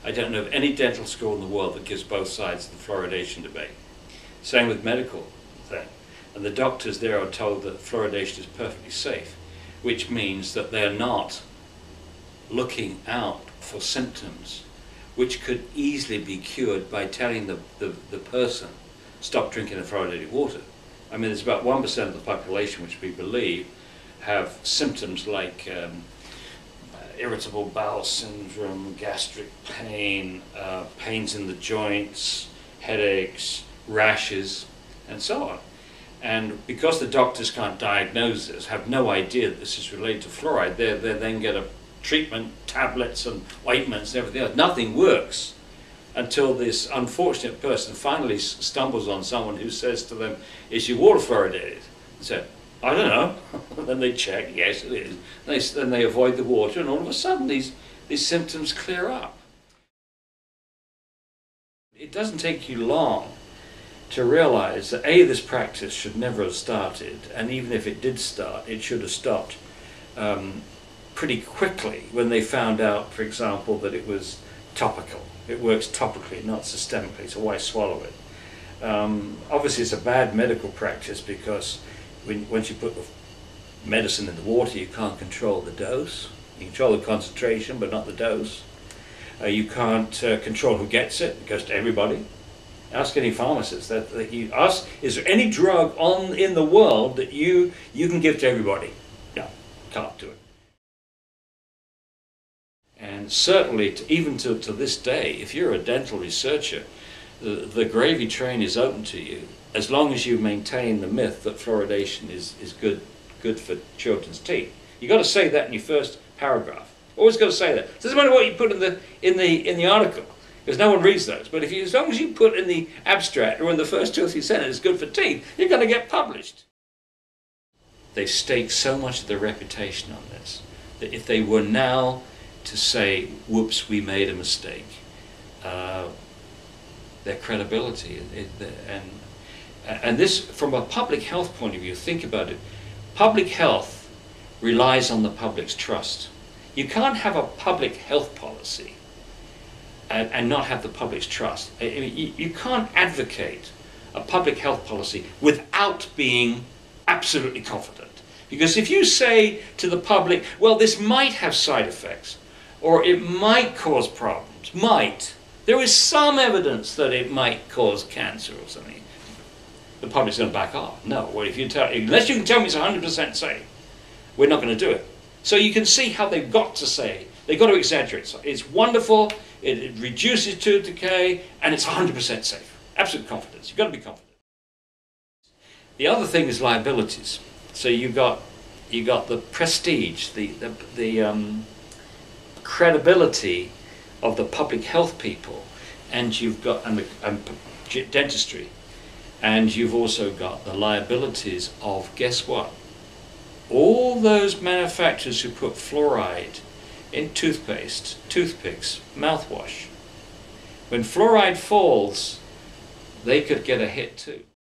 I don't know of any dental school in the world that gives both sides of the fluoridation debate. Same with medical thing. And the doctors there are told that fluoridation is perfectly safe, which means that they're not looking out for symptoms which could easily be cured by telling the person, stop drinking the fluoridated water. I mean, there's about 1% of the population which we believe have symptoms like irritable bowel syndrome, gastric pain, pains in the joints, headaches, rashes, and so on. And because the doctors can't diagnose this, have no idea that this is related to fluoride, they then get a treatment, tablets and ointments and everything else. Nothing works until this unfortunate person finally stumbles on someone who says to them, "Is your water fluoridated?" They say, "I don't know." Then they check, yes it is. Then they avoid the water, and all of a sudden these symptoms clear up. It doesn't take you long to realize that A, this practice should never have started, and even if it did start, it should have stopped pretty quickly when they found out, for example, that it was topical. It works topically, not systemically, so why swallow it? Obviously it's a bad medical practice because once you put the medicine in the water, you can't control the dose. You control the concentration, but not the dose. You can't control who gets it. It goes to everybody. Ask any pharmacist. Ask, is there any drug in the world that you can give to everybody? No, can't do it. And certainly, even to this day, if you're a dental researcher, the gravy train is open to you as long as you maintain the myth that fluoridation is good for children's teeth. You've got to say that in your first paragraph. Always got to say that. It doesn't matter what you put in the article, because no one reads those. But as long as you put in the abstract or in the first 2 or 3 sentences, it's good for teeth, you're going to get published. They stake so much of their reputation on this that if they were now to say, "Whoops, we made a mistake," their credibility and this, from a public health point of view, think about it. Public health relies on the public's trust. You can't have a public health policy and not have the public's trust. You can't advocate a public health policy without being absolutely confident. Because if you say to the public, well, this might have side effects, or it might cause problems, there is some evidence that it might cause cancer or something, the public's going to back off. No, well, unless you can tell me it's 100% safe, we're not going to do it. So you can see how they've got to say, they've got to exaggerate. So it's wonderful, it reduces tooth decay, and it's 100% safe. Absolute confidence. You've got to be confident. The other thing is liabilities. So you got the prestige, the credibility of the public health people, and you've got dentistry, and you've also got the liabilities of, guess what? All those manufacturers who put fluoride in toothpaste, toothpicks, mouthwash. When fluoride falls, they could get a hit too.